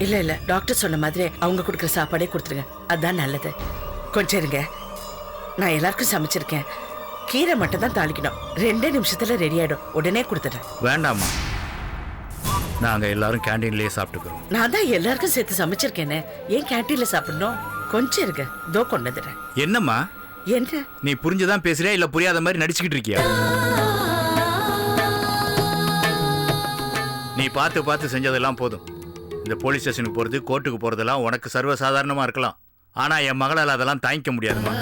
இல்ல இல்ல, டாக்டர் சொன்ன மாதிரி அவங்க கொடுக்குற சாப்பாடே கொடுத்துருங்க, அதான் நல்லது. கொஞ்சம் இருங்க, நான் எல்லாருக்கும் சமைச்சிருக்கேன். கீரை மட்டும் தான் தாளிக்கணும், 2 நிமிஷத்துல ரெடி ஆயிடும். உடனே கொடுத்துறேன். வேண்டாமா, நாங்க எல்லாரும் கேண்டீன்லயே சாப்பிட்டுக்கிறோம். நான் தான் எல்லாருக்கும் சேர்த்து சமைச்சிருக்கேனே, ஏன் கேண்டீன்ல சாப்பிடணும்? கொஞ்சம் இருங்க, தோ கொண்டு வந்துடுறேன். என்னம்மா என்ன நீ புரிஞ்சுதான் பேசுறியா இல்ல புரியாத மாதிரி நடிச்சுக்கிட்டு இருக்கியா? நீ பார்த்து பார்த்து செஞ்சதெல்லாம் போதும். இந்த போலீஸ் ஸ்டேஷனுக்கு போறது, கோர்ட்டுக்கு போறதெல்லாம் உனக்கு சர்வசாதாரணமா இருக்கலாம். ஆனா என் மகளால் அதெல்லாம் தாங்கிக்க முடியாதுமா.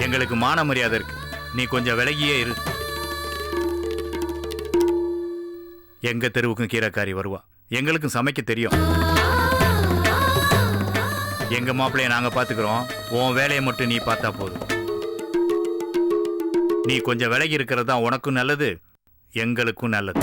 எங்களுக்கு மான மரியாதை இருக்கு, நீ கொஞ்சம் விலகியே இரு. எங்க தெருவுக்கும் கீரைக்காரி வருவா, எங்களுக்கும் சமைக்க தெரியும். எங்க மாப்பிள்ளைய நாங்க பாத்துக்கிறோம், உன் வேலையை மட்டும் நீ பார்த்தா போதும். நீ கொஞ்சம் விலகி இருக்கிறது தான் உனக்கும் நல்லது, எங்களுக்கும் நல்லது.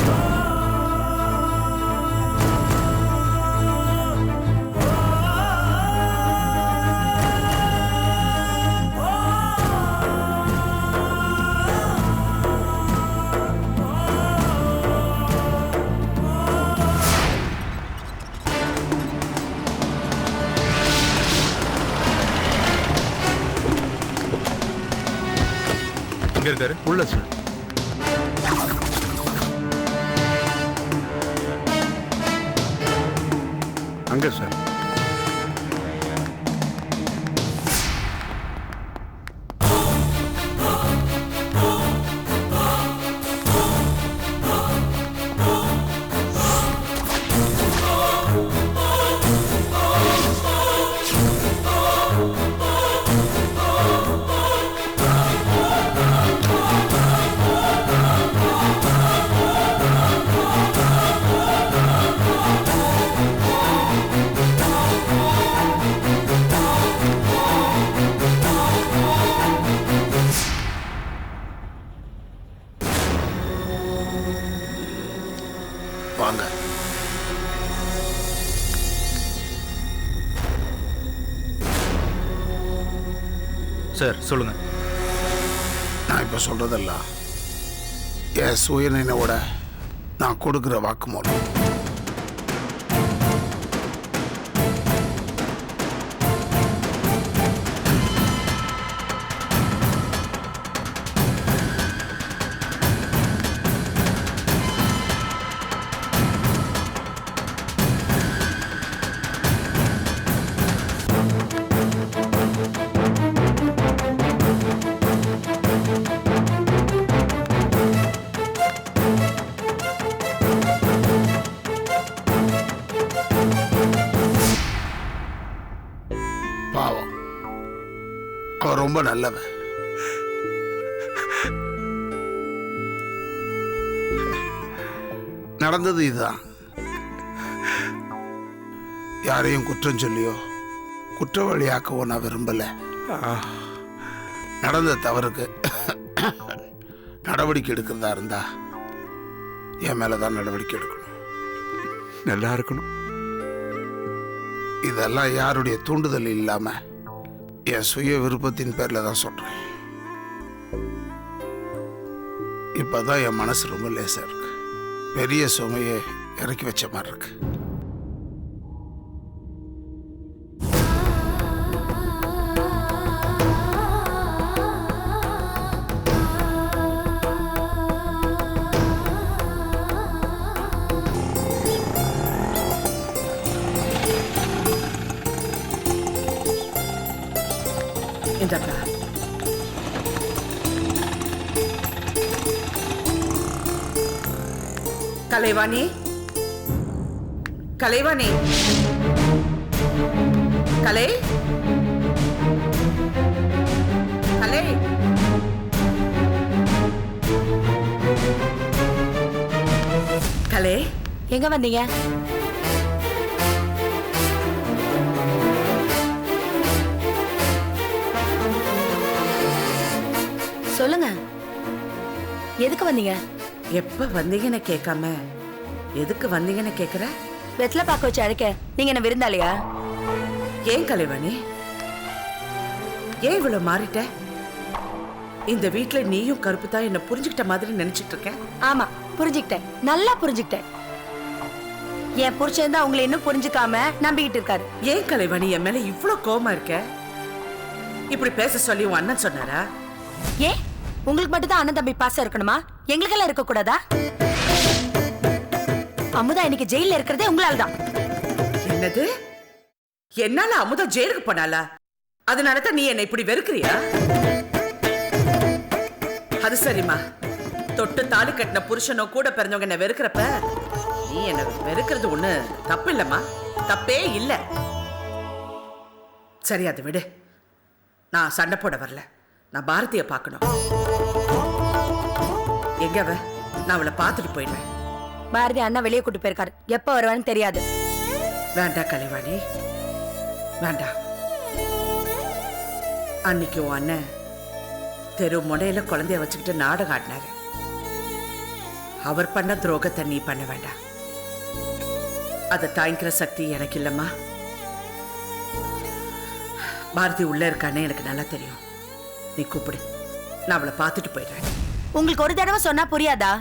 எங்க இருக்காரு? உள்ள சார். அங்க சார். வாங்க. சார் சொல்லுங்க. நான் இப்ப சொல்றதெல்லாம் என் சுயநினைவோட நான் கொடுக்கிற வாக்குமூலம். பாவம், அவன் ரொம்ப நல்லவன். நடந்தது இதுதான். யாரையும் குற்றம் சொல்லியோ குற்றவாளியாக்கவோ நான் விரும்பல. நடந்த தவறுக்கு நடவடிக்கை எடுக்கிறதா இருந்தா என் மேலதான் நடவடிக்கை எடுக்கணும். நல்லா இருக்கணும். இதெல்லாம் யாருடைய தூண்டுதல் இல்லாம என் சுய விருப்பத்தின் பேர்ல தான் சொல்றேன். இப்பதான் என் மனசு ரொம்ப லேசா இருக்கு. பெரிய சுமையை இறக்கி வச்ச மாதிரி இருக்கு. இந்தப்பா, கலைவாணி, கலைவாணி, கலை, கலை, கலை, எங்க வந்தீங்க? சொல்லுங்க, எதுக்கு வந்தீங்க? எப்ப வந்தீங்கன்னு கேட்காம எதுக்கு வந்தீங்கன்னு கேக்குற? வெத்தலை பாக்க வச்சு அழைக்க நீங்க என்ன விருந்தாளியா? ஏன் கலைவாணி, ஏன் இவ்வளவு மாறிட்ட? இந்த வீட்டுல நீயும் கருப்பு தான் என்ன புரிஞ்சுக்கிட்ட மாதிரி நினைச்சிட்டு இருக்க. ஆமா, புரிஞ்சுக்கிட்டேன், நல்லா புரிஞ்சுக்கிட்டேன். என் புருஷன் தான் உங்களை இன்னும் புரிஞ்சுக்காம நம்பிக்கிட்டு இருக்காரு. ஏன் கலைவாணி என் மேல இவ்ளோ கோவமா இருக்க? இப்படி பேச சொல்லி உன் அண்ணன் சொன்னாரா? ஏன் உங்களுக்கு மட்டும் தான் அண்ணன் தம்பி பாசம் இருக்கணுமா? எங்களுக்கெல்லாம் இருக்க கூடாதா? அமுதா இன்னைக்கு ஜெயில இருக்கிறதே உங்களால தான். என்னது? என்னால அமுதா ஜெயிலுக்கு போனாலா? அதனாலதான் நீ என்ன இப்படி வெறுக்கிறியா? அது சரிம்மா, தொட்டு தாலி கட்டின புருஷனோ கூட பிறந்தவங்க என்ன வெறுக்கிறப்ப நீ என்ன வெறுக்கிறது ஒண்ணு தப்பு இல்லம்மா, தப்பே இல்ல. சரி அதை விடு, நான் சண்டை போட வரல, நான் பாரதிய பார்க்கணும். எங்க அவ? நான் அவளை பார்த்துட்டு போயிடுவேன். பாரதி அண்ணா வெளியே கூட்டு போயிருக்காரு, எப்ப வருவான்னு தெரியாது. வேண்டாம் கலைவாணி, வேண்டாம். அன்னைக்கு உன் அண்ணன் தெரு முனையில குழந்தைய வச்சுக்கிட்டு நாடகம் ஆடினாரு. அவர் பண்ண துரோகத்தை நீ பண்ண வேண்டாம். அதை தாங்கிக்கிற சக்தி எனக்கு இல்லம்மா. பாரதி உள்ள இருக்கானே எனக்கு நல்லா தெரியும். நீ கூப்பிடு, நான் அவளை பார்த்துட்டு போயிடுறேன். உங்களுக்கு ஒரு தடவை சொன்னா புரியாதா?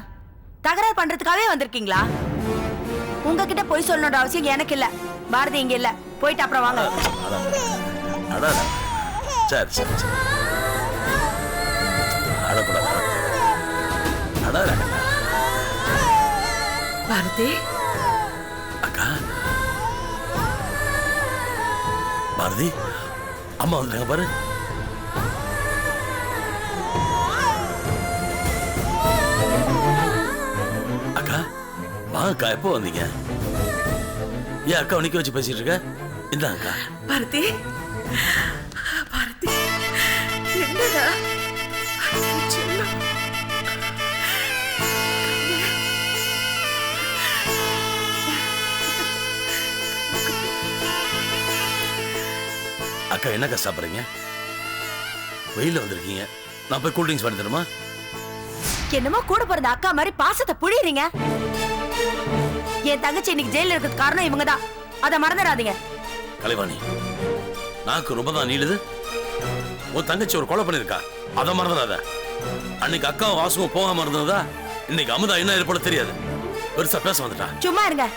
தகராறு பண்றதுக்காகவே வந்திருக்கீங்களா? உங்ககிட்ட போய் சொல்லணுன்ற அவசியம் எனக்கு இல்ல. பாரதி இங்க இல்ல, போயிட்டு அப்புறம் வாங்க. சரி சரி சரி, அழக்கூடாது. பாரதி அக்கா, பாரதி அம்மா வந்துட்டாங்க பாரு. அக்கா வாங்கக்கா, எப்போ வந்தீங்க? ஏன் அக்கா நிக்க வச்சு பேசிட்டு இருக்க? இந்தாங்க அக்கா. பாரதி, பாரதி என்னடா செல்லம்? அக்கா என்னக்கா சாப்பிட்றீங்க? வெயில வந்திருக்கீங்க, நான் போய் கூல் ட்ரிங்க்ஸ் பண்ணி தருமா? என்னமோ கூட பிறந்த அக்கா மாதிரி பாசத்தை புழியறீங்க. என் தங்கச்சி இன்னைக்கு ஜெயில இருக்கிறது காரணம் இவங்க தான், அதை மறந்துடாதீங்க. கலைவாணி, நாக்கு ரொம்ப தான் நீளுது. உன் தங்கச்சி ஒரு கொலை பண்ணிருக்கா, அதை மறந்துடாத. அன்னைக்கு அக்காவும் வாசுவும் போகாம இருந்ததா இன்னைக்கு அமுதா என்ன ஏற்பட தெரியாது. பெருசா பேச வந்துட்டா. சும்மா இருங்க.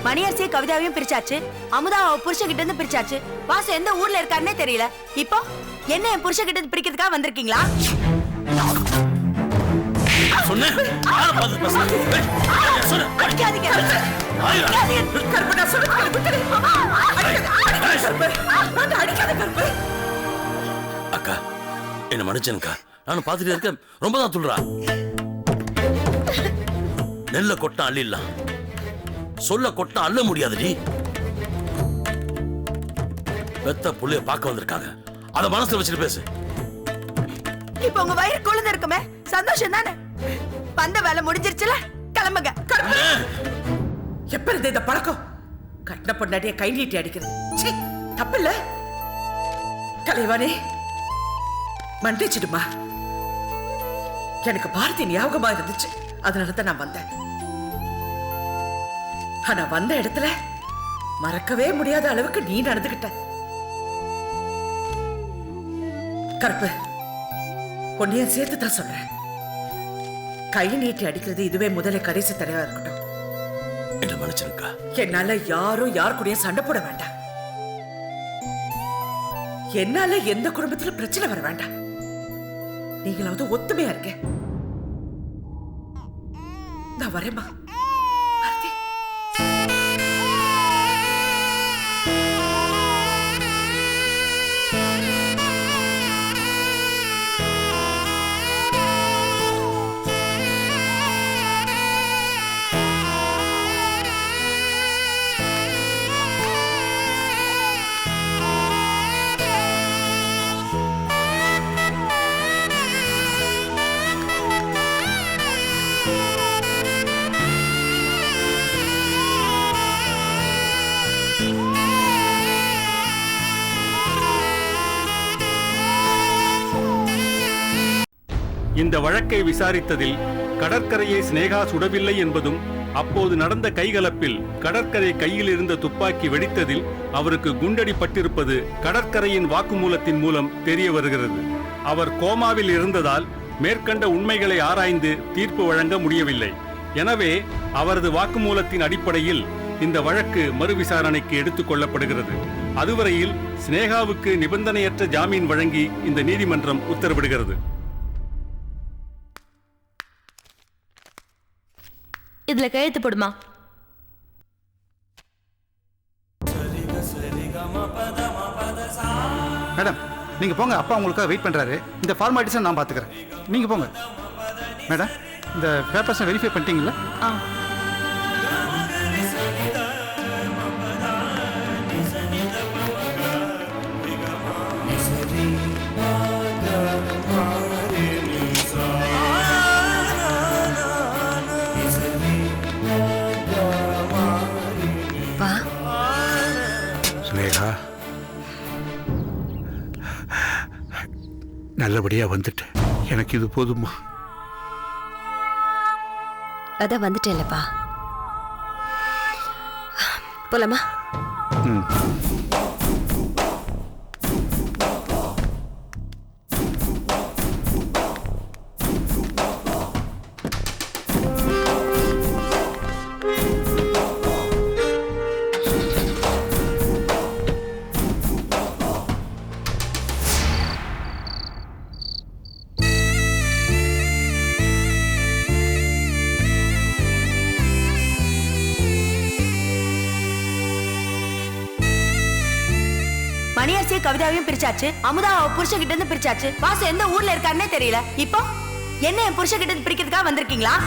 மணியரசியை கவிதாவையும் பிரிச்சாச்சு, அமுதா புருஷன் கிட்ட இருந்து பிரிச்சாச்சு. வாசு எந்த ஊர்ல இருக்காருன்னே தெரியல. இப்போ என்ன என் புருஷன் கிட்ட இருந்து பிரிக்கிறதுக்காக வந்திருக்கீங்களா? சொன்னேன், அடிக்காதீங்க. அக்கா என்ன மன்னிச்சேன்க்கா, நானும் பார்த்துட்டே இருக்கேன். ரொம்ப தான் துள்றா. நெல்ல கொட்டா அள்ளிடலாம், சொல்ல கொட்டா அள்ள முடியாதுடி. பெத்த புள்ளைய பார்க்க வந்திருக்காங்க, அத மனசுல வச்சுட்டு பேசு. இப்ப உங்க வயிறு குழந்தை இருக்குமே, சந்தோஷம் தானே? வந்த வேலை முடிஞ்சிருச்சுல, கிளம்புங்க. எப்ப இருந்து இந்த பழக்கம்? கட்டின பொண்டாட்டிய கை நீட்டி அடிக்கிறது தப்பு இல்ல. கலைவாணி மன்னிச்சிடுமா, எனக்கு பாரதி ஞாபகமா இருந்துச்சு, அதனாலதான் நான் வந்தேன். ஆனா வந்த இடத்துல மறக்கவே முடியாத அளவுக்கு நீ நடந்துகிட்ட. கருப்பு, உன்னையும் சேர்த்து தான் சொல்றேன். கை நீட்டி அடிக்கிறது இதுவே முதல்ல கடைசி தடவை இருக்கட்டும். என்ன மன்னிச்சிருக்கா. என்னால யாரும் யார் கூடயும் சண்டை போட வேண்டாம். என்னால எந்த குடும்பத்துல பிரச்சனை வர வேண்டாம். நீங்களாவது ஒத்துமையா இருக்க. நான் வரேம்மா. பாரதி, இந்த வழக்கை விசாரித்ததில் கடற்கரையை சினேகா சுடவில்லை என்பதும், அப்போது நடந்த கைகலப்பில் கடற்கரை கையில் இருந்த துப்பாக்கி வெடித்ததில் அவருக்கு குண்டடிப்பட்டிருப்பது கடற்கரையின் வாக்குமூலத்தின் மூலம் தெரிய வருகிறது. அவர் கோமாவில் இருந்ததால் மேற்கண்ட உண்மைகளை ஆராய்ந்து தீர்ப்பு வழங்க முடியவில்லை. எனவே அவரது வாக்குமூலத்தின் அடிப்படையில் இந்த வழக்கு மறு விசாரணைக்கு எடுத்துக் கொள்ளப்படுகிறது. அதுவரையில் சினேகாவுக்கு நிபந்தனையற்ற ஜாமீன் வழங்கி இந்த நீதிமன்றம் உத்தரவிடுகிறது. இதுல கையெழுத்து போடுமா? மேடம் நீங்க போங்க, அப்பா உங்களுக்காக வெயிட் பண்றாரு. இந்த ஃபார்மாலிட்டிஸை நான் பாத்துக்கிறேன், நீங்க போங்க. மேடம் இந்த பேப்பர்ஸை வெரிஃபை பண்ணிட்டீங்களா? ஆ. ஸ்னேகா, நல்லபடியா வந்துட்டேன். எனக்கு இது போதுமா? அதான் வந்துட்டேன்லப்பா. போலாமா? மணியரசி கவிதாவையும் பிரிச்சாச்சு, அமுதா புருஷன் கிட்ட இருந்து பிரிச்சாச்சு. வாசு எந்த ஊர்ல இருக்காருன்னே தெரியல. இப்போ என்ன என் புருஷன் கிட்ட இருந்து பிரிக்கிறதுக்காக வந்திருக்கீங்களா?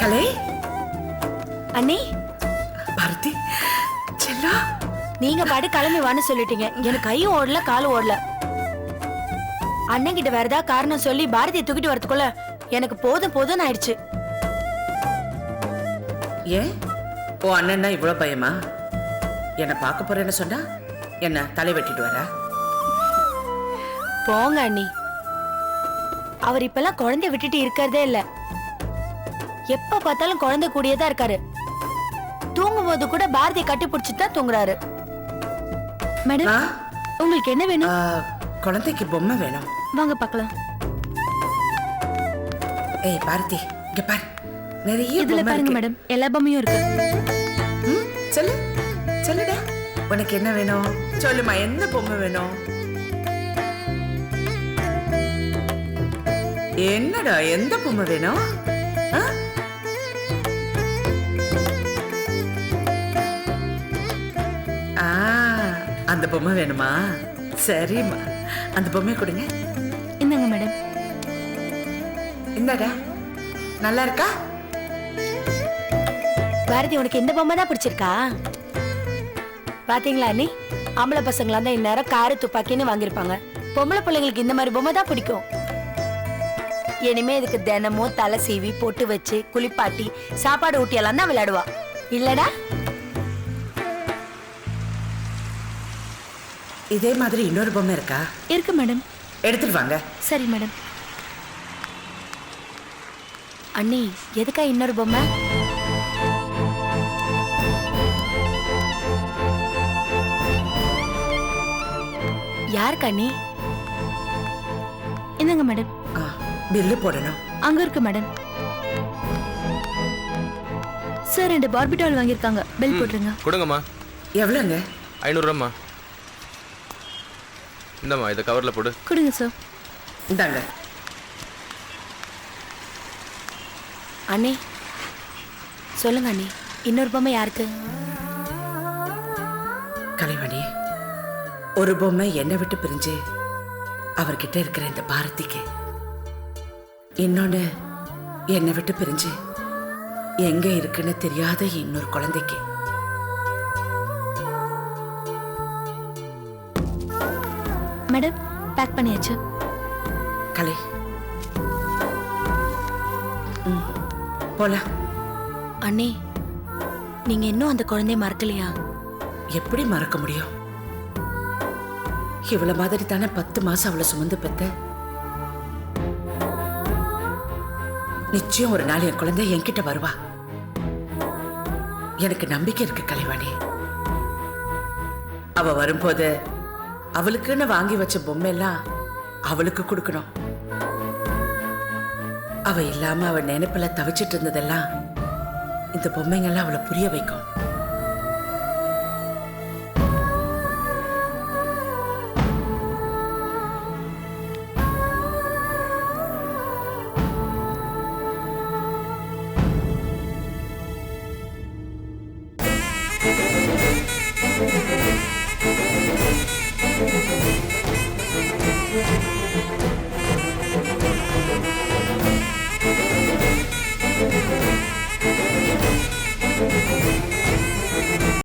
கலை, அண்ணி, பாரதி, செல்லா, நீங்க பாட்டு கிளம்பி வான்னு சொல்லிட்டீங்க. எனக்கு கையும் ஓடல காலும் ஓடல. அண்ணன் கிட்ட வேற ஏதாவது காரணம் சொல்லி பாரதியை தூக்கிட்டு வரதுக்குள்ள எனக்கு போதும் போதும்னு ஆயிடுச்சு. ஏன் ஓ அண்ணன்னா இவ்வளவு பயமா? என்ன பார்க்க போறேன்னு சொன்னா என்ன தலை வெட்டிட்டு வர? போங்க அண்ணி, அவர் இப்பெல்லாம் குழந்தை விட்டுட்டு இருக்கிறதே இல்ல. எப்ப பார்த்தாலும் குழந்தை கூடியதா இருக்காரு. தூங்கும் போது கூட பாரதியை கட்டி பிடிச்சிட்டு தான் தூங்குறாரு. மேடம் உங்களுக்கு என்ன வேணும்? குழந்தைக்கு பொம்மை வேணும். வாங்க பார்க்கலாம். ஏய் பாரதி, இங்க பாரு, நிறைய இதுல பொம்மை பாருங்க இருக்கு. மேடம், எல்லா பொம்மையும் இருக்கு. சொல்லு சொல்லுடா, உனக்கு என்ன வேணும்? சொல்லுமா, எந்த பொம்மை வேணும்? என்னடா எந்த பொம்மை வேணும்? அந்த பொம்மை வேணுமா? சரிம்மா, அந்த பொம்மையை கொடுங்க. இந்தாங்க மேடம். இந்தாடா, நல்லா இருக்கா? பாரதி, உனக்கு எந்த பொம்மை தான் பிடிச்சிருக்கா? பாத்தீங்களா அண்ணி, ஆம்பளை பசங்களா தான் இந்நேரம் காரு துப்பாக்கின்னு வாங்கியிருப்பாங்க. பொம்பளை பிள்ளைங்களுக்கு இந்த மாதிரி பொம்மை தான் பிடிக்கும். இனிமே இதுக்கு தினமும் தலை சீவி பொட்டு வச்சு குளிப்பாட்டி சாப்பாடு ஊட்டியெல்லாம் தான் விளையாடுவா, இல்லடா? இதே மாதிரி இன்னொரு பொம்மை இருக்கா? இருக்கு மேடம். எடுத்துட்டு வாங்க. சரி மேடம். அண்ணி, எதுக்கா இன்னொரு பொம்மை? யாருக்கு அண்ணி? இந்தாங்க மேடம். பில்லு போடணும். அங்க இருக்கு மேடம். சார் 2 பார்பி டால் வாங்கியிருக்காங்க, பில் போட்டுருங்க. கொடுங்கம்மா. எவ்வளோங்க? 500 இந்தம்மா இதை கவரில் போடு. கொடுங்க சார். இந்தாங்க. அண்ணே சொல்லுங்க அண்ணே, இன்னொரு பொம்மை யாருக்கு? கலைவாணி, ஒரு பொம்மை என்னை விட்டு பிரிஞ்சு அவர்கிட்ட இருக்கிற இந்த பாரதிக்கு, இன்னொன்னு என்னை விட்டு பிரிஞ்சு எங்க இருக்குன்னு தெரியாத இன்னொரு குழந்தைக்கு. மேடம் பேக் பண்ணியாச்சு. கலை, போலாம். அண்ணே நீங்க இன்னும் அந்த குழந்தைய மறக்கலையா? எப்படி மறக்க முடியும்? இவ்வளவு மாதிரி தானே 10 மாசம் அவளை சுமந்து பெத்த. நிச்சயம் ஒரு நாள் என் குழந்தை என்கிட்ட வருவா. எனக்கு நம்பிக்கை இருக்கு கலைவாணி. அவ வரும்போது அவளுக்குன்னு வாங்கி வச்ச பொம்மை எல்லாம் அவளுக்கு கொடுக்கணும். அவ இல்லாம அவ நினைப்புல தவிச்சிட்டு இருந்ததெல்லாம் இந்த பொம்மைங்கெல்லாம் அவளை புரிய வைக்கும்.